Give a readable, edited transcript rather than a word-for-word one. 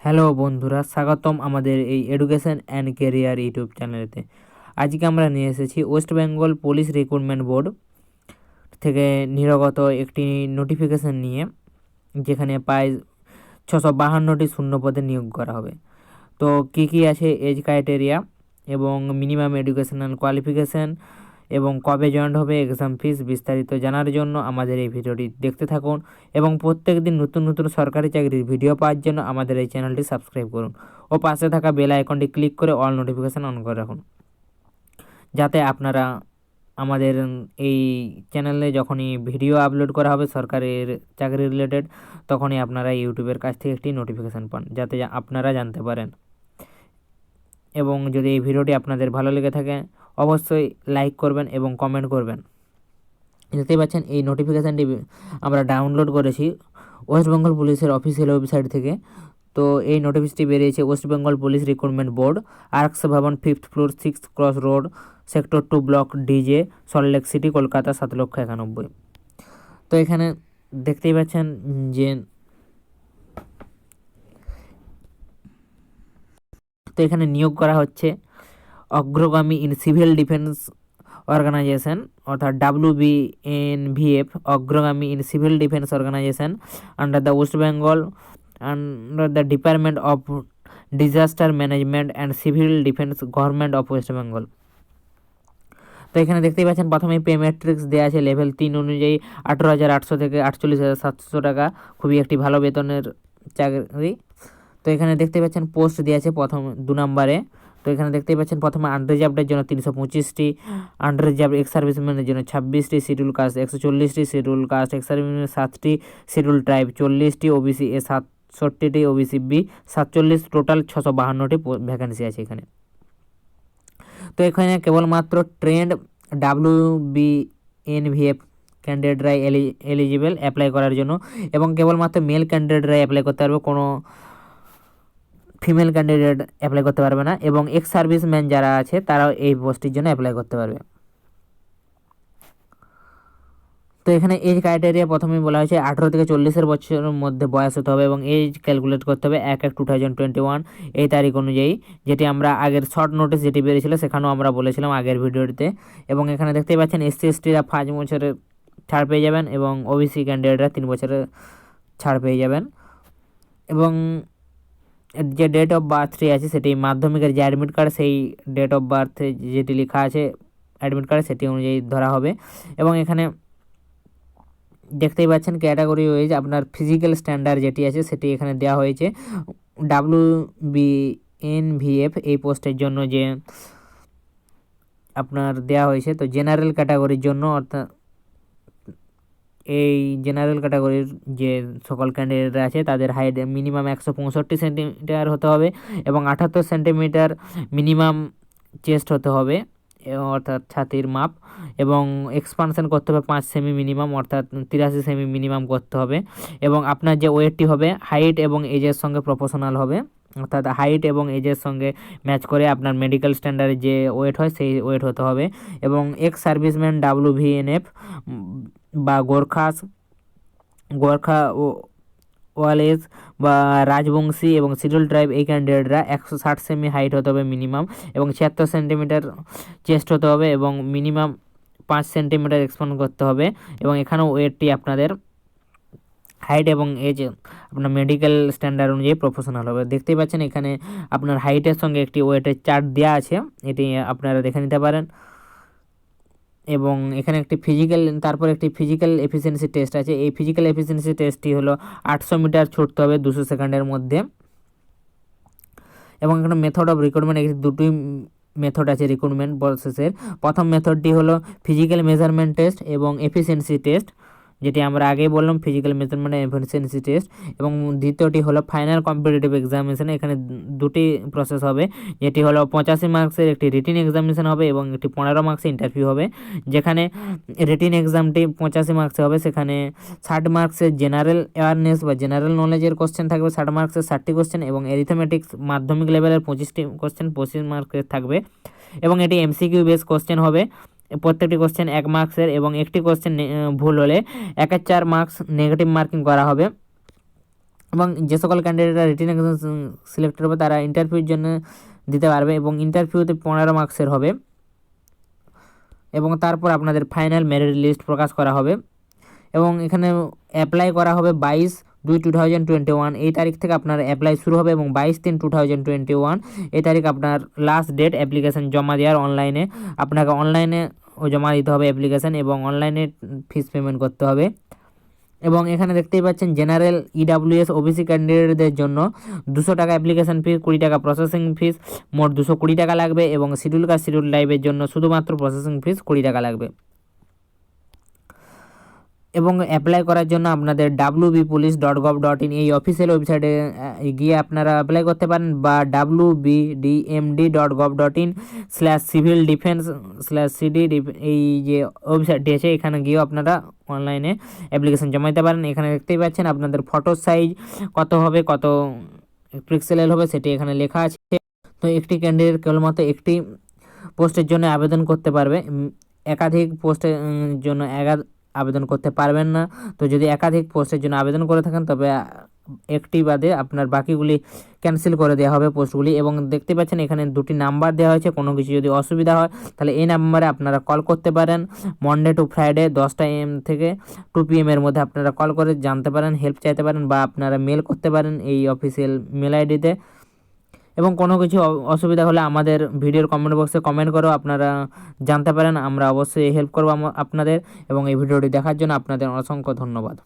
Hello বন্ধুরা, স্বাগতম আমাদের এই এডুকেশন অ্যান্ড কেরিয়ার ইউটিউব চ্যানেলেতে। আজকে আমরা নিয়ে এসেছি West Bengal police recruitment board থেকে নির্গত একটি নোটিফিকেশন নিয়ে, যেখানে প্রায় 652টি শূন্য পদে নিয়োগ করা হবে। তো কী কী আছে এজ ক্রাইটেরিয়া এবং মিনিমাম এডুকেশনাল কোয়ালিফিকেশান এবং কবে জয়েন্ট হবে, এক্সাম ফিস বিস্তারিত জানার জন্য আমাদের এই ভিডিওটি দেখতে থাকুন এবং প্রত্যেক দিন নতুন নতুন সরকারি চাকরির ভিডিও পাওয়ার জন্য আমাদের এই চ্যানেলটি সাবস্ক্রাইব করুন ও পাশে থাকা বেল আইকনটি ক্লিক করে অল নোটিফিকেশান অন করে রাখুন, যাতে আপনারা আমাদের এই চ্যানেলে যখনই ভিডিও আপলোড করা হবে সরকারের চাকরি রিলেটেড, তখনই আপনারা ইউটিউবের কাছ থেকে একটি নোটিফিকেশান পান, যাতে আপনারা জানতে পারেন। এবং যদি এই ভিডিওটি আপনাদের ভালো লেগে থাকে অবশ্যই লাইক করবেন এবং কমেন্ট করবেন। দেখতেই পাচ্ছেন এই নোটিফিকেশানটি আমরা ডাউনলোড করেছি ওয়েস্ট বেঙ্গল পুলিশের অফিসিয়াল ওয়েবসাইট থেকে। তো এই নোটিফিকেশনটি বেরিয়েছে West Bengal police recruitment board, arcs ভবন, 5th floor, 6th cross road, sector 2, block DJ, Salt Lake city, Kolkata 7,91,000। তো এখানে দেখতেই পাচ্ছেন যে এখানে নিয়োগ করা হচ্ছে অগ্রগামী ইন সিভিল ডিফেন্স অর্গানাইজেশন, অর্থাৎ WBNVF, অগ্রগামী in civil defence organisation under the West Bengal under the department of disaster management and civil defence, government of West Bengal. তো এখানে দেখতেই পাচ্ছেন প্রথমে পে ম্যাট্রিক্স দেওয়া আছে লেভেল 3 অনুযায়ী 18,800 থেকে 48,700 টাকা, খুবই একটি ভালো বেতনের চাকরি। তো এখানে দেখতে পাচ্ছেন পোস্ট দেওয়া আছে প্রথম 2 নম্বরে। তো এখানে দেখতেই পাচ্ছেন প্রথমে আনরিজার্ভডের জন্য 325টি, আনরিজার্ভ এক্স সার্ভিসম্যানের জন্য 26টি, শিডিউল কাস্ট 140টি, শিডিউল কাস্ট এক্স সার্ভিসম্যানের 7টি, শিডিউল ট্রাইব 40টি, ওবিসি এ 67টি, ওবিসি বি 47, টোটাল 652টি ভ্যাকেন্সি আছে এখানে। তো এখানে কেবলমাত্র ট্রেন্ড WBNVF ক্যান্ডিডেটরাই এলিজিবল অ্যাপ্লাই করার জন্য, এবং কেবলমাত্র মেল ক্যান্ডিডেটরাই অ্যাপ্লাই করতে পারবে, কোনো ফিমেল ক্যান্ডিডেট অ্যাপ্লাই করতে পারবে না, এবং এক্স সার্ভিসম্যান যারা আছে তারাও এই পোস্টের জন্য অ্যাপ্লাই করতে পারবে। তো এখানে এজ ক্রাইটেরিয়া প্রথমেই বলা হয়েছে 18 থেকে 40 বছরের মধ্যে বয়স হতে হবে এবং এজ ক্যালকুলেট করতে হবে 1/1/2021 এই তারিখ অনুযায়ী, যেটি আমরা আগের শর্ট নোটিস যেটি বেরিয়েছিল সেখানেও আমরা বলেছিলাম আগের ভিডিওটিতে। এবং এখানে দেখতেই পাচ্ছেন SC/STরা 5 বছরের ছাড় পেয়ে যাবেন এবং ওবিসি ক্যান্ডিডেটরা 3 বছরের ছাড় পেয়ে যাবেন। এবং যে ডেট অফ বার্থটি আছে সেটি মাধ্যমিকের যে অ্যাডমিট কার্ড, সেই ডেট অফ বার্থে যেটি লেখা আছে অ্যাডমিট কার্ডে সেটি অনুযায়ী ধরা হবে। এবং এখানে দেখতেই পাচ্ছেন ক্যাটাগরি ওয়াইজ আপনার ফিজিক্যাল স্ট্যান্ডার্ড যেটি আছে সেটি এখানে দেওয়া হয়েছে। WBNVF এই পোস্টের জন্য যে আপনার দেওয়া হয়েছে, তো জেনারেল ক্যাটাগরির জন্য, অর্থাৎ এই জেনারেল ক্যাটাগরির যে সকল ক্যান্ডিডেটরা আছে তাদের হাইট মিনিমাম 165 সেন্টিমিটার হতে হবে এবং 78 সেন্টিমিটার মিনিমাম চেস্ট হতে হবে, অর্থাৎ ছাতির মাপ, এবং এক্সপানশন করতে হবে 5 সেমি মিনিমাম, অর্থাৎ 83 সেমি মিনিমাম করতে হবে। এবং আপনার যে ওয়েটটি হবে হাইট এবং এজের সঙ্গে প্রপোর্শনাল হবে, অর্থাৎ হাইট এবং এজের সঙ্গে ম্যাচ করে আপনার মেডিকেল স্ট্যান্ডার্ডে যে ওয়েট হয় সেই ওয়েট হতে হবে। এবং এক্স সার্ভিসম্যান WBNF বা গোর্খা ওয়ালেস বা রাজবংশী এবং শিডিউল ট্রাইব এই ক্যান্ডিডেটরা 160 সেমি হাইট হতে হবে মিনিমাম, এবং 76 সেন্টিমিটার চেস্ট হতে হবে এবং মিনিমাম 5 সেন্টিমিটার এক্সপ্যান্ড করতে হবে। এবং এখানেও ওয়েটটি আপনাদের হাইট এবং এজ আপনার মেডিকেল স্ট্যান্ডার্ড অনুযায়ী প্রফেশনাল হবে। দেখতেই পাচ্ছেন এখানে আপনার হাইটের সঙ্গে একটি ওয়েটের চার্ট দেওয়া আছে, এটি আপনারা দেখে নিতে পারেন। এবং এখানে একটি তারপর একটি ফিজিক্যাল এফিসিয়েন্সি টেস্ট আছে। এই ফিজিক্যাল এফিসিয়েন্সি টেস্টটি হলো 800 মিটার ছুটতে হবে 200 সেকেন্ডের মধ্যে। এবং এখানে মেথড অফ রিক্রুটমেন্ট, দুটি মেথড আছে রিক্রুটমেন্ট প্রসেসের। প্রথম মেথডটি হলো ফিজিক্যাল মেজারমেন্ট টেস্ট এবং এফিসিয়েন্সি টেস্ট, যেটি আমরা আগেই বললাম ফিজিক্যাল মেজারমেন্ট এফিসিয়েন্সি টেস্ট। এবং দ্বিতীয়টি হলো ফাইনাল কম্পিটিটিভ এক্সামিনেশন। এখানে দুটি প্রসেস হবে, যেটি হলো 85 মার্কসের একটি রিটিন এক্সামিনেশন হবে এবং একটি 15 মার্কসের ইন্টারভিউ হবে। যেখানে রিটিন এক্সামটি 85 মার্কসে হবে, সেখানে 60 মার্কসের জেনারেল অ্যাওয়ারনেস বা জেনারেল নলেজের কোশ্চেন থাকবে 60 মার্কসের 60টি কোশ্চেন, এবং অ্যারিথমেটিক্স মাধ্যমিক লেভেলের 25টি কোশ্চেন 25 মার্কসের থাকবে। এবং এটি MCQ বেস কোশ্চেন হবে, প্রত্যেকটি কোশ্চেন 1 মার্কসের, এবং একটি কোশ্চেন ভুল হলে 1/4 মার্কস নেগেটিভ মার্কিং করা হবে। এবং যে সকল ক্যান্ডিডেটরা রিটেন এক্সাম সিলেক্টেড হবে তারা ইন্টারভিউর জন্য দিতে পারবে এবং ইন্টারভিউতে 15 মার্কসের হবে এবং তারপর আপনাদের ফাইনাল মেরিট লিস্ট প্রকাশ করা হবে এবং এখানে অ্যাপ্লাই করা হবে 22/2/2021 এই তারিখ থেকে আপনার অ্যাপ্লাই শুরু হবে এবং 22/3/2021 এই তারিখ আপনার লাস্ট ডেট অ্যাপ্লিকেশন জমা দেওয়ার। অনলাইনে আপনাকে অনলাইনে জমা দিতে হবে অ্যাপ্লিকেশন এবং অনলাইনে ফিস পেমেন্ট করতে হবে। এবং এখানে দেখতেই পাচ্ছেন জেনারেল ইডাব্লিউএস ওবিসি ক্যান্ডিডেটদের জন্য 200 টাকা অ্যাপ্লিকেশন ফি, 20 টাকা প্রসেসিং ফিস, মোট 220 টাকা লাগবে এবং শিডিউল কাস্ট শিডিউল লাইভের জন্য শুধুমাত্র প্রসেসিং ফিস 20 টাকা লাগবে। এবং অ্যাপ্লাই করার জন্য আপনাদের wbpolice.gov.in এই অফিসিয়াল ওয়েবসাইটে গিয়ে আপনারা অ্যাপ্লাই করতে পারেন বা wbdmd.gov.in/civil-defense/cd এই যে ওয়েবসাইটটি আছে এখানে গিয়েও আপনারা অনলাইনে অ্যাপ্লিকেশন জমা দিতে পারেন। এখানে দেখতেই পাচ্ছেন আপনাদের ফটো সাইজ কত হবে, কত পিক্সেলের হবে সেটি এখানে লেখা আছে। তো একটি ক্যান্ডিডেট কেবলমাত্র একটি পোস্টের জন্য আবেদন করতে পারবে, একাধিক পোস্টের জন্য আবেদন করতে পারবেন না। তো যদি একাধিক পোস্টের জন্য আবেদন করে থাকেন তবে একটি বাদে আপনার বাকিগুলি ক্যান্সেল করে দেওয়া হবে পোস্টগুলি। এবং দেখতে পাচ্ছেন এখানে 2টি নাম্বার দেওয়া হয়েছে, কোনো কিছু যদি অসুবিধা হয় তাহলে এই নাম্বারে আপনারা কল করতে পারেন। মনডে টু ফ্রাইডে 10টা AM থেকে 2 PM এর মধ্যে আপনারা কল করে জানতে পারেন, হেল্প চাইতে পারেন বা আপনারা মেল করতে পারেন এই অফিসিয়াল মেল আইডিতে। এবং কোনো কিছু অসুবিধা হলে আমাদের ভিডিওর কমেন্ট বক্সে কমেন্ট করেও আপনারা জানতে পারেন, আমরা অবশ্যই হেল্প করবো আপনাদের। এবং এই ভিডিওটি দেখার জন্য আপনাদের অসংখ্য ধন্যবাদ।